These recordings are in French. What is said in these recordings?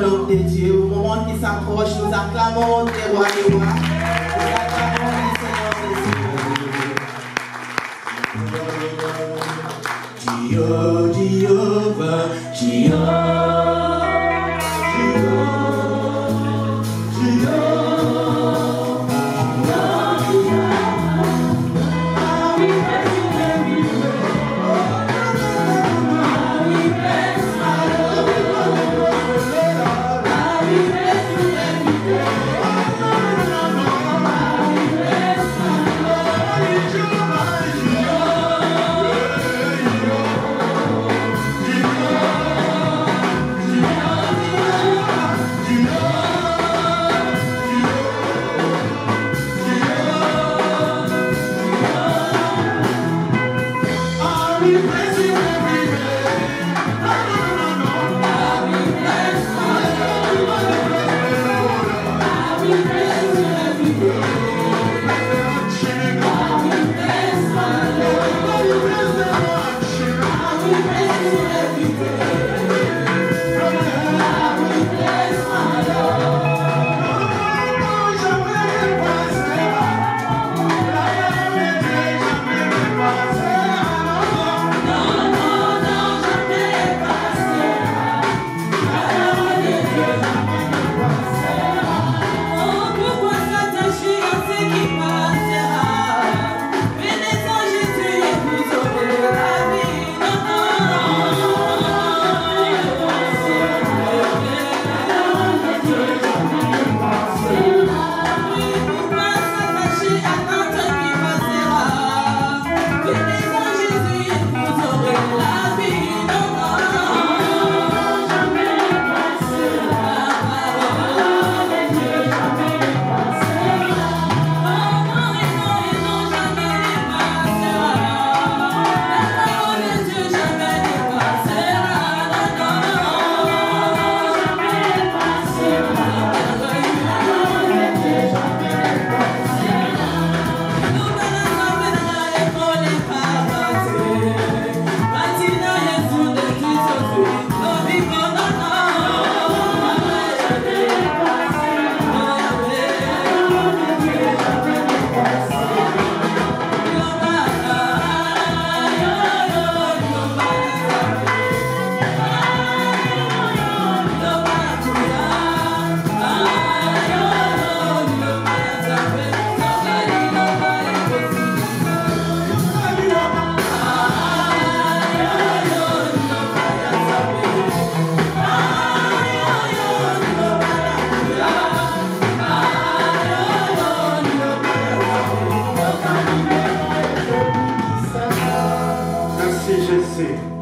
l'enveloppe de Dieu. Au moment qui s'approche, nous acclamons des rois des rois. Nous acclamons les seigneurs des seigneurs. Jehovah,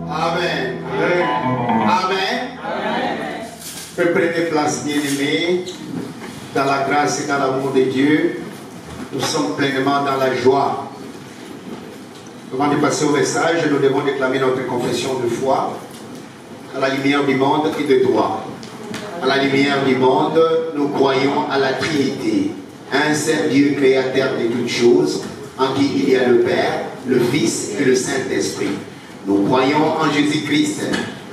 Amen. Amen. Prenez place, bien-aimés, dans la grâce et dans l'amour de Dieu. Nous sommes pleinement dans la joie. Avant de passer au message, nous devons déclamer notre confession de foi à la lumière du monde et de droit. À la lumière du monde, nous croyons à la Trinité, un seul Dieu créateur de toutes choses, en qui il y a le Père, le Fils et le Saint-Esprit. Nous croyons en Jésus-Christ,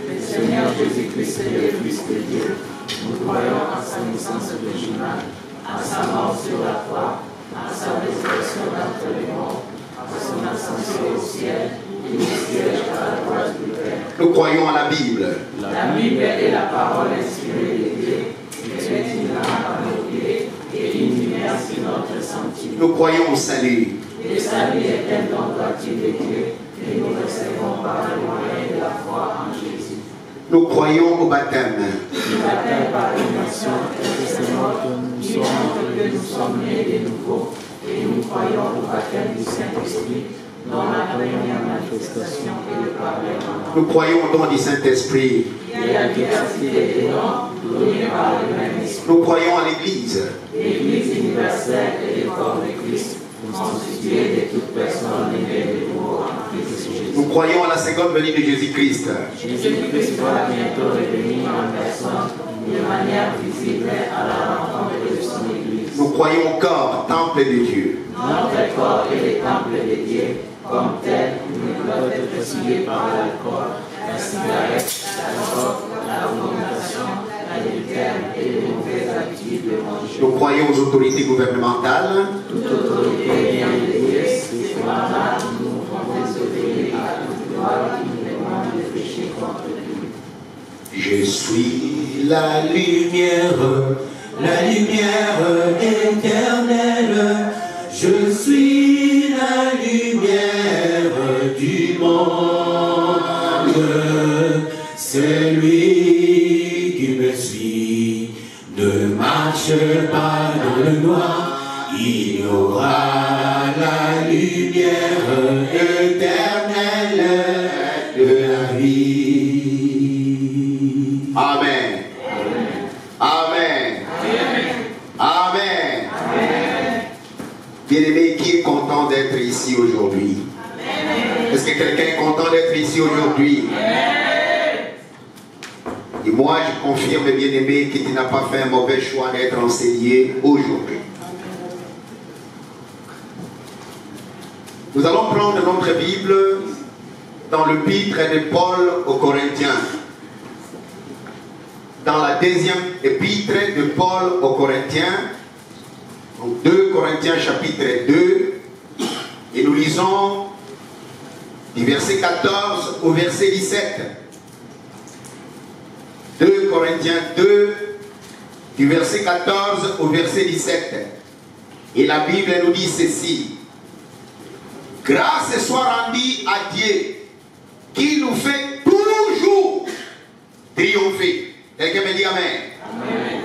le Seigneur Jésus-Christ est le Fils de Dieu. Nous croyons à sa naissance originale, à sa mort sur la croix, à sa résurrection d'entre les morts, à son ascension au ciel, et au siège à la droite du Père. Nous croyons à la Bible. La Bible est la parole inspirée de Dieu, qui est une lampe à nos pieds et une lumière sur notre sentier. Nous croyons au salut. Le salut est un don gratuit de Dieu, et nous recevons par le moyen de la foi en Jésus. Nous croyons au baptême. Le baptême par l'immersion est testament que nous sommes nés de nouveau, et nous croyons au baptême du Saint-Esprit, dont la première manifestation est le pardon. Nous croyons au don du Saint-Esprit. Et la diversité des dons donnés par le même Esprit. Nous croyons à l'Église. L'Église universelle est le corps de Christ, constitué de toute personne née de nouveau en Christ Jésus. Nous croyons à la seconde venue de Jésus-Christ. Jésus-Christ va bientôt revenir en personne de manière visible à la rencontre de son Église. Nous croyons au corps, temple de Dieu. Notre corps est le temple de Dieu, comme tel, il ne doit être possédé par l'alcool, la cigarette, la drogue, la fornication, l'adultère et les mauvaises habitudes de manger. Nous croyons aux autorités gouvernementales. Toute autorité ayant été cependant, nous nous devons désobéir à toute loi qui nous demande de pécher contre lui. Je suis la lumière éternelle. Je suis la lumière du monde. Celui qui me suit ne marche pas dans le noir. Il y aura la lumière éternelle de la vie. Amen. Amen. Amen. Bien-aimé, qui est content d'être ici aujourd'hui? Est-ce que quelqu'un est content d'être ici aujourd'hui? Et moi, je confirme, bien-aimé, que tu n'as pas fait un mauvais choix d'être enseigné aujourd'hui. Nous allons prendre notre Bible dans l'épître de Paul aux Corinthiens. Dans la deuxième épître de Paul aux Corinthiens, donc 2 Corinthiens chapitre 2, et nous lisons du verset 14 au verset 17. 2 Corinthiens 2, du verset 14 au verset 17. Et la Bible nous dit ceci: grâce soit rendue à Dieu qui nous fait toujours triompher. Quelqu'un me dit amen. Amen.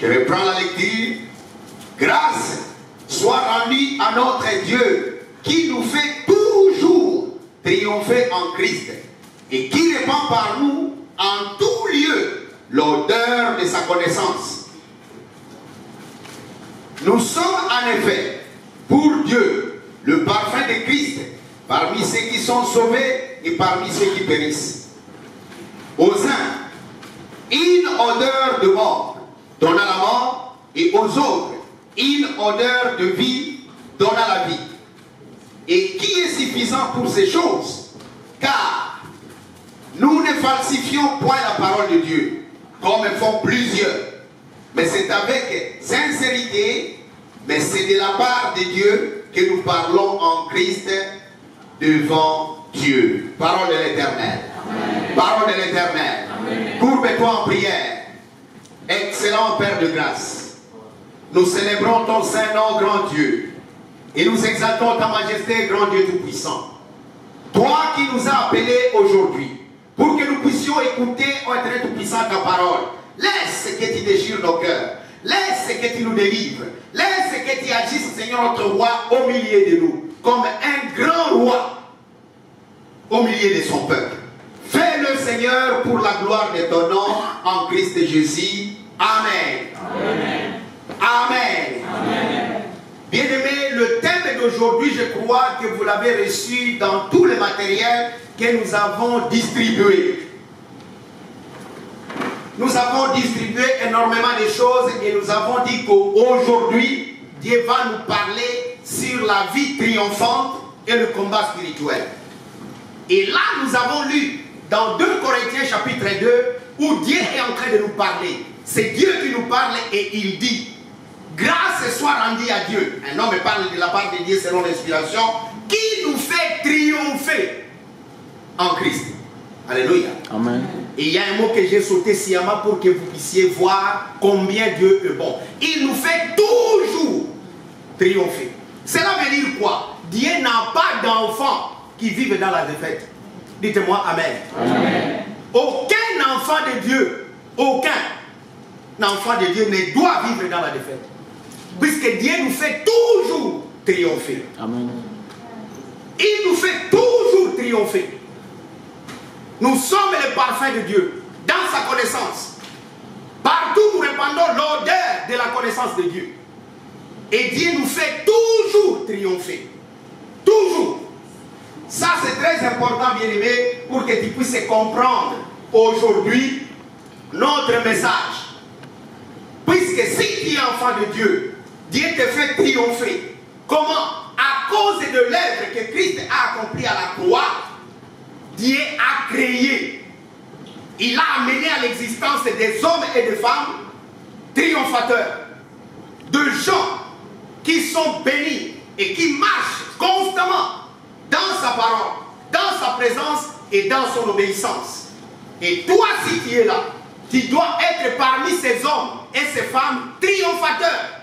Je reprends la lecture. Grâce soit rendue à notre Dieu qui nous fait toujours triompher en Christ et qui répand par nous en tout lieu l'odeur de sa connaissance. Nous sommes en effet pour Dieu le parfum de Christ parmi ceux qui sont sauvés et parmi ceux qui périssent. Aux uns, une odeur de mort donnant la mort, et aux autres, une odeur de vie donnant la vie. Et qui est suffisant pour ces choses? Car nous ne falsifions point la parole de Dieu, comme font plusieurs. Mais c'est avec sincérité, mais c'est de la part de Dieu que nous parlons en Christ devant Dieu. Parole de l'Éternel. Parole de l'Éternel. Courbe-toi en prière. Excellent Père de grâce, nous célébrons ton saint nom, grand Dieu, et nous exaltons ta majesté, grand Dieu tout-puissant. Toi qui nous as appelés aujourd'hui, pour que nous puissions écouter, ô Éternel tout-puissant, ta parole. Laisse que tu déchires nos cœurs, laisse que tu nous délivres, laisse que tu agisses, Seigneur notre roi, au milieu de nous, comme un grand roi au milieu de son peuple. Fais-le, Seigneur, pour la gloire de ton nom, en Christ Jésus. Amen. Amen. Amen. Amen. Bien-aimés, le thème d'aujourd'hui, je crois que vous l'avez reçu dans tout le matériel que nous avons distribué. Nous avons distribué énormément de choses et nous avons dit qu'aujourd'hui, Dieu va nous parler sur la vie triomphante et le combat spirituel. Et là, nous avons lu dans 2 Corinthiens chapitre 2, où Dieu est en train de nous parler. C'est Dieu qui nous parle et il dit: grâce soit rendue à Dieu. Un homme parle de la part de Dieu selon l'inspiration, qui nous fait triompher en Christ. Alléluia. Amen. Et il y a un mot que j'ai sauté sciemment pour que vous puissiez voir combien Dieu est bon. Il nous fait toujours triompher. Cela veut dire quoi? Dieu n'a pas d'enfants qui vivent dans la défaite. Dites-moi amen. Amen. Aucun enfant de Dieu, aucun enfant de Dieu ne doit vivre dans la défaite. Puisque Dieu nous fait toujours triompher. Amen. Il nous fait toujours triompher. Nous sommes le parfum de Dieu dans sa connaissance. Partout nous répandons l'odeur de la connaissance de Dieu. Et Dieu nous fait toujours triompher. Toujours. Ça c'est très important, bien-aimé, pour que tu puisses comprendre aujourd'hui notre message. Puisque si tu es enfant de Dieu, Dieu te fait triompher. Comment? À cause de l'œuvre que Christ a accomplie à la croix, Dieu a créé il a amené à l'existence des hommes et des femmes triomphateurs, de gens qui sont bénis et qui marchent constamment dans sa parole, dans sa présence et dans son obéissance. Et toi, si tu es là, tu dois être parmi ces hommes et ces femmes triomphateurs.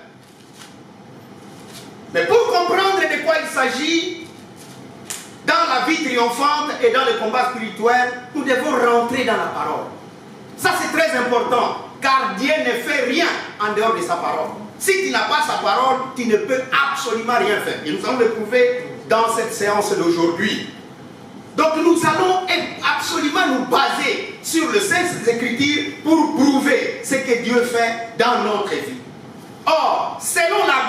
Mais pour comprendre de quoi il s'agit dans la vie triomphante et dans le combat spirituel, nous devons rentrer dans la parole. Ça, c'est très important, car Dieu ne fait rien en dehors de sa parole. Si tu n'as pas sa parole, tu ne peux absolument rien faire. Et nous allons le prouver dans cette séance d'aujourd'hui. Donc nous allons absolument nous baser sur le sens des Écritures pour prouver ce que Dieu fait dans notre vie. Or, selon la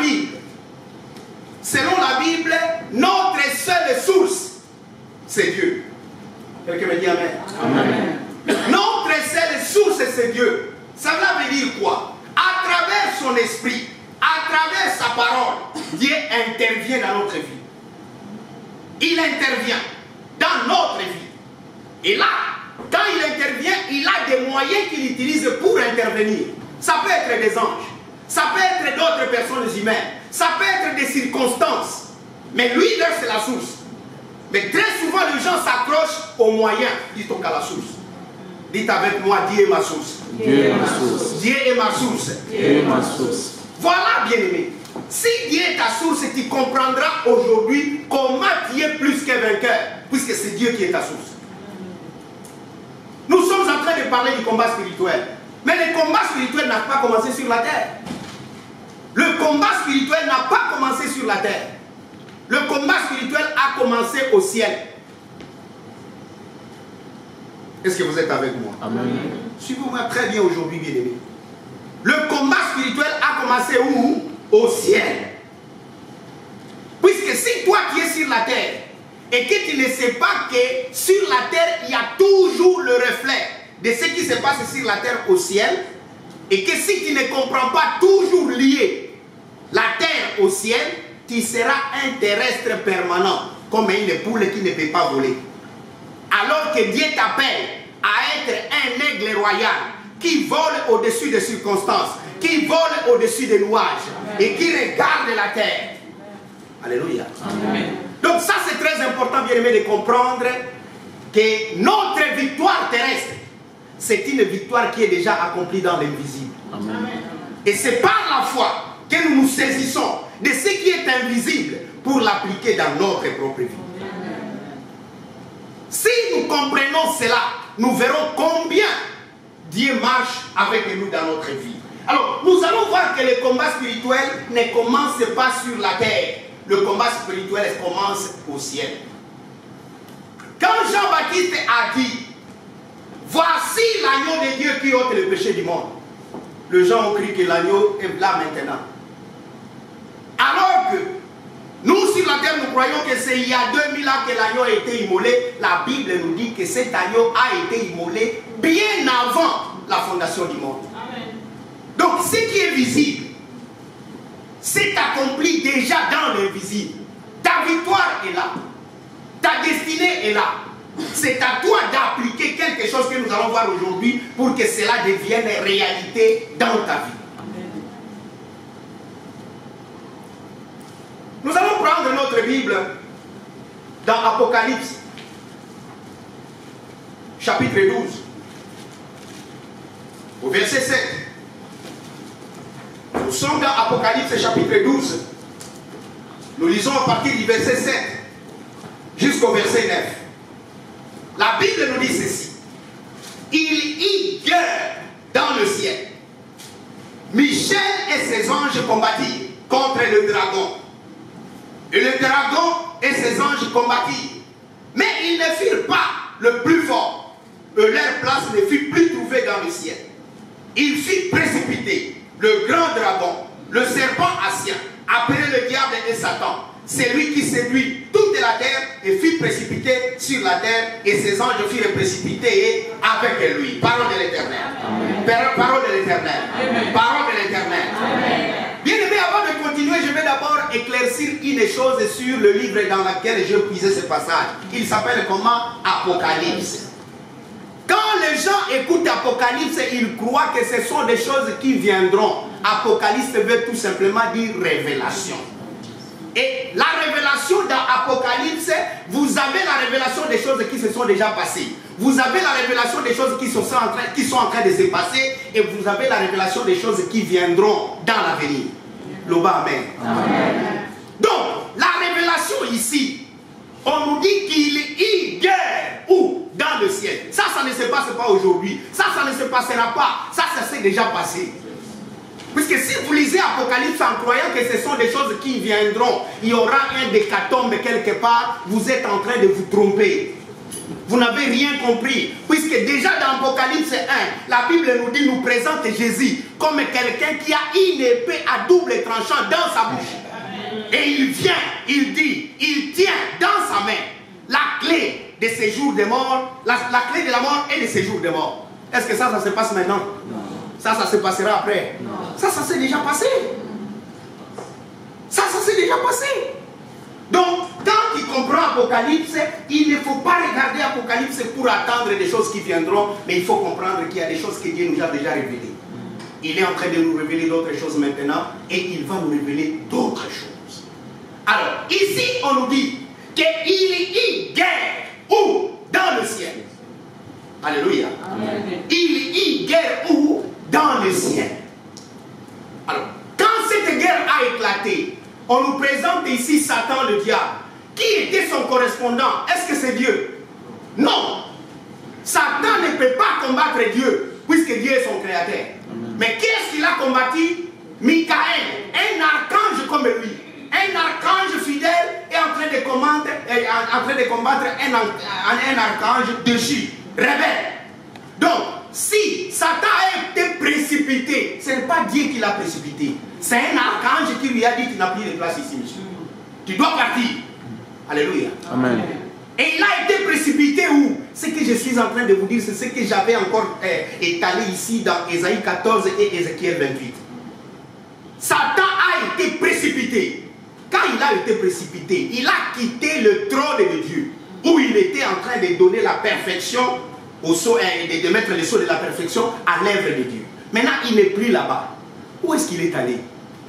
Bible, notre seule source, c'est Dieu. Quelqu'un me dit amen. Amen. Notre seule source, c'est Dieu. Ça veut dire quoi? À travers son esprit, à travers sa parole, Dieu intervient dans notre vie. Il intervient dans notre vie. Et là, quand il intervient, il a des moyens qu'il utilise pour intervenir. Ça peut être des anges, ça peut être d'autres personnes humaines, ça peut être des circonstances. Mais lui, c'est la source. Mais très souvent, les gens s'accrochent aux moyens plutôt qu'à la source. Dites avec moi, Dieu est ma source. Dieu est ma source. Dieu est ma source. Dieu est ma source. Voilà, bien-aimé. Si Dieu est ta source, tu comprendras aujourd'hui comment tu es plus qu'un vainqueur, puisque c'est Dieu qui est ta source. Nous sommes en train de parler du combat spirituel. Mais le combat spirituel n'a pas commencé sur la terre. Le combat spirituel n'a pas commencé sur la terre. Le combat spirituel a commencé au ciel. Est-ce que vous êtes avec moi? Amen. Suivez-moi très bien aujourd'hui, bien-aimé. Le combat spirituel a commencé où? Au ciel. Puisque si toi tu es sur la terre et que tu ne sais pas que sur la terre il y a toujours le reflet de ce qui se passe sur la terre au ciel, et que si tu ne comprends pas toujours lier la terre au ciel, tu seras un terrestre permanent, comme une poule qui ne peut pas voler. Alors que Dieu t'appelle à être un aigle royal qui vole au-dessus des circonstances, qui vole au-dessus des nuages et qui regarde la terre. Alléluia. Amen. Donc ça c'est très important, bien aimé, de comprendre que notre victoire terrestre, c'est une victoire qui est déjà accomplie dans l'invisible. Et c'est par la foi que nous nous saisissons de ce qui est invisible pour l'appliquer dans notre propre vie. Si nous comprenons cela, nous verrons combien Dieu marche avec nous dans notre vie. Alors, nous allons voir que le combat spirituel ne commence pas sur la terre. Le combat spirituel commence au ciel. Quand Jean-Baptiste a dit, voici l'agneau de Dieu qui ôte le péché du monde, les gens ont cru que l'agneau est là maintenant. Alors que nous, sur la terre, nous croyons que c'est il y a 2000 ans que l'agneau a été immolé. La Bible nous dit que cet agneau a été immolé bien avant la fondation du monde. Amen. Donc, ce qui est visible, c'est accompli déjà dans l'invisible. Ta victoire est là. Ta destinée est là. C'est à toi d'appliquer quelque chose que nous allons voir aujourd'hui pour que cela devienne réalité dans ta vie. Nous allons prendre notre Bible dans Apocalypse, chapitre 12, au verset 7. Nous sommes dans Apocalypse, chapitre 12. Nous lisons à partir du verset 7 jusqu'au verset 9. La Bible nous dit ceci. Il y guerre dans le ciel. Michel et ses anges combattirent contre le dragon. Et le dragon et ses anges combattirent. Mais ils ne furent pas le plus fort. Et leur place ne fut plus trouvée dans le ciel. Il fut précipité, le grand dragon, le serpent ancien, appelé le diable et Satan. C'est lui qui séduit toute la terre et fut précipité sur la terre, et ses anges furent précipités avec lui. Parole de l'Éternel. Parole de l'Éternel. Parole de l'Éternel. Bien aimé, avant de continuer, je vais d'abord éclaircir une chose sur le livre dans lequel je puisais ce passage. Il s'appelle comment? Apocalypse. Quand les les gens écoutent Apocalypse, ils croient que ce sont des choses qui viendront. Apocalypse veut tout simplement dire révélation. Et la révélation dans Apocalypse, vous avez la révélation des choses qui se sont déjà passées. Vous avez la révélation des choses qui sont en train de se passer. Et vous avez la révélation des choses qui viendront dans l'avenir. Loba, amen. Amen. Donc, la révélation ici, on nous dit qu'il y a guerre. Où? Dans le ciel. Ça ne se passe pas aujourd'hui. Ça ne se passera pas. Ça s'est déjà passé. Puisque si vous lisez Apocalypse en croyant que ce sont des choses qui viendront, il y aura un hécatombe quelque part, vous êtes en train de vous tromper. Vous n'avez rien compris. Puisque déjà dans Apocalypse 1, la Bible nous présente Jésus comme quelqu'un qui a une épée à double tranchant dans sa bouche. Et il vient, il dit, il tient dans sa main la clé de séjour des morts, la clé de la mort et de séjour des morts. Est-ce que ça se passe maintenant? Non. Ça se passera après? Non. Ça s'est déjà passé. Ça s'est déjà passé. Donc, quand il comprend Apocalypse, il ne faut pas regarder Apocalypse pour attendre des choses qui viendront, mais il faut comprendre qu'il y a des choses que Dieu nous a déjà révélées. Il est en train de nous révéler d'autres choses maintenant, et il va nous révéler d'autres choses. Alors, ici, on nous dit qu'il y a guerre. Où? Dans le ciel. Alléluia. Amen. Il y a guerre où? Dans le ciel. Alors, quand cette guerre a éclaté, on nous présente ici Satan le diable. Qui était son correspondant? Est-ce que c'est Dieu? Non. Satan ne peut pas combattre Dieu, puisque Dieu est son créateur. Amen. Mais qui est-ce qu'il a combattu? Michael, un archange comme lui. Un archange fidèle est en train de combattre un archange déchu, rebelle. Donc, si Satan a été précipité, ce n'est pas Dieu qui l'a précipité. C'est un archange qui lui a dit: tu n'as plus de place ici, monsieur. Tu dois partir. Alléluia. Amen. Et il a été précipité où? Ce que je suis en train de vous dire, c'est ce que j'avais encore étalé ici dans Ésaïe 14 et Ézéchiel 28. Satan a été précipité. Quand il a été précipité, il a quitté le trône de Dieu, où il était en train de donner la perfection, de mettre le sceau de la perfection à l'œuvre de Dieu. Maintenant, il n'est plus là-bas. Où est-ce qu'il est allé?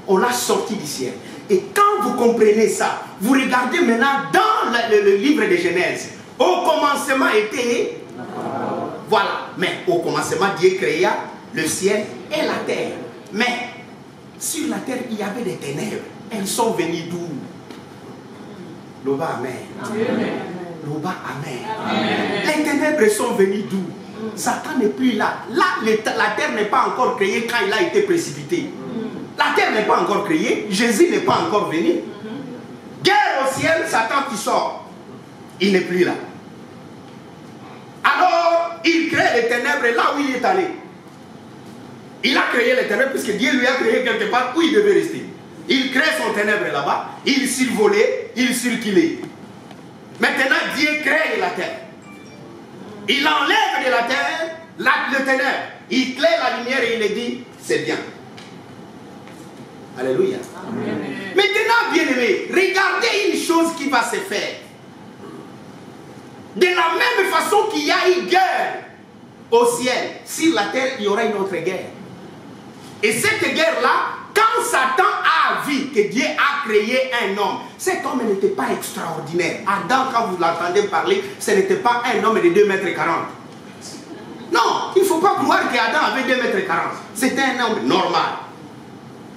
On l'a sorti du ciel. Et quand vous comprenez ça, vous regardez maintenant dans le livre de Genèse. Au commencement était... Voilà. Mais au commencement, Dieu créa le ciel et la terre. Mais sur la terre, il y avait des ténèbres. Elles sont venues d'où? Loba, amen. Amen. Loba, amen. Amen. Les ténèbres sont venues d'où? Satan n'est plus là. Là, la terre n'est pas encore créée quand il a été précipité. La terre n'est pas encore créée. Jésus n'est pas encore venu. Guerre au ciel, Satan qui sort. Il n'est plus là. Alors, il crée les ténèbres là où il est allé. Il a créé les ténèbres puisque Dieu lui a créé quelque part où il devait rester. Il crée son ténèbre là-bas, il survolait, il circulait. Maintenant, Dieu crée la terre. Il enlève de la terre le ténèbre. Il crée la lumière et il dit, c'est bien. Alléluia. Amen. Maintenant, bien-aimés, regardez une chose qui va se faire. De la même façon qu'il y a une guerre au ciel, sur la terre, il y aura une autre guerre. Et cette guerre-là, quand Satan a vu que Dieu a créé un homme, cet homme n'était pas extraordinaire. Adam, quand vous l'entendez parler, ce n'était pas un homme de 2,40 m. Non, il ne faut pas croire qu'Adam avait 2,40 m. C'était un homme normal.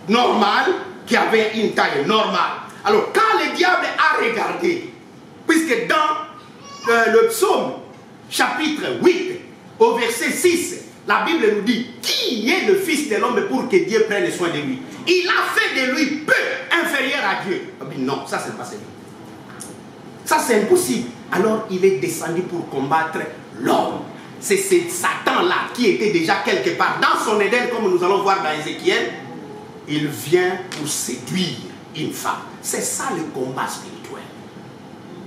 Normal, qui avait une taille normale. Alors, quand le diable a regardé, puisque dans le psaume, chapitre 8, au verset 6, la Bible nous dit, qui est le fils de l'homme pour que Dieu prenne soin de lui? Il a fait de lui peu inférieur à Dieu. Non, ça c'est pas possible. Ça c'est impossible. Alors il est descendu pour combattre l'homme. C'est Satan-là qui était déjà quelque part dans son Éden, comme nous allons voir dans Ézéchiel. Il vient pour séduire une femme. C'est ça le combat spirituel.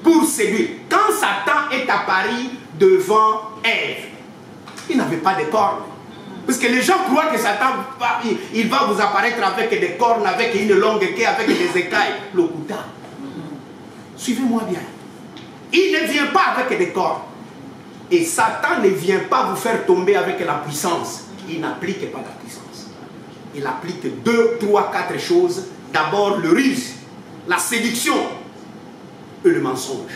Pour séduire. Quand Satan est apparu devant Ève, il n'avait pas de cornes. Parce que les gens croient que Satan il va vous apparaître avec des cornes, avec une longue queue, avec des écailles. Le Suivez-moi bien. Il ne vient pas avec des cornes. Et Satan ne vient pas vous faire tomber avec la puissance. Il n'applique pas la puissance. Il applique 2, 3, 4 choses. D'abord le ruse, la séduction et le mensonge.